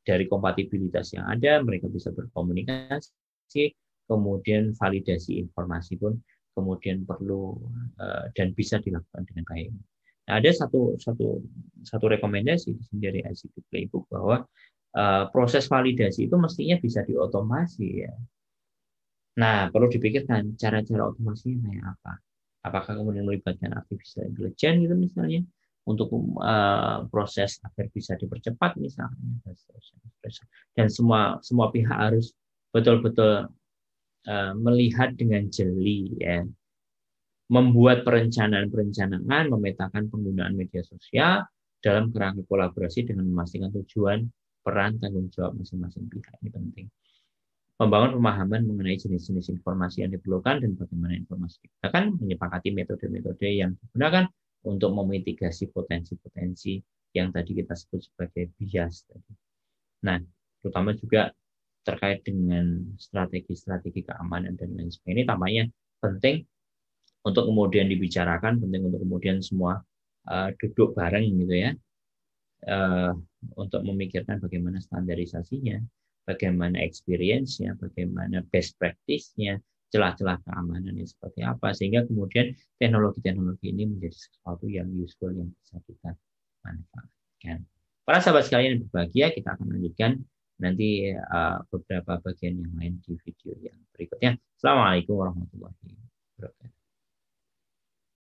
dari kompatibilitas yang ada mereka bisa berkomunikasi, kemudian validasi informasi pun kemudian perlu dan bisa dilakukan dengan baik. Nah, ada satu rekomendasi dari ICT Playbook bahwa proses validasi itu mestinya bisa diotomasi ya. Nah, perlu dipikirkan cara-cara otomasinya kayak apa. Apakah kemudian melibatkan artificial intelligence gitu misalnya untuk proses agar bisa dipercepat misalnya dan semua pihak harus betul-betul melihat dengan jeli ya, membuat perencanaan, memetakan penggunaan media sosial dalam kerangka kolaborasi dengan memastikan tujuan, peran, tanggung jawab masing-masing pihak. Ini penting. Membangun pemahaman mengenai jenis-jenis informasi yang diperlukan dan bagaimana informasi digunakan, menyepakati metode-metode yang digunakan untuk memitigasi potensi-potensi yang tadi kita sebut sebagai bias tadi. Nah, terutama juga terkait dengan strategi-strategi keamanan dan lain sebagainya. Ini tampaknya penting untuk kemudian dibicarakan, penting untuk kemudian semua duduk bareng gitu ya, untuk memikirkan bagaimana standarisasinya, bagaimana experience-nya, bagaimana best practice-nya, celah-celah keamanannya seperti apa, sehingga kemudian teknologi-teknologi ini menjadi sesuatu yang useful, yang bisa kita manfaatkan. Para sahabat sekalian yang berbahagia, kita akan lanjutkan nanti beberapa bagian yang lain di video yang berikutnya. Assalamualaikum warahmatullahi wabarakatuh.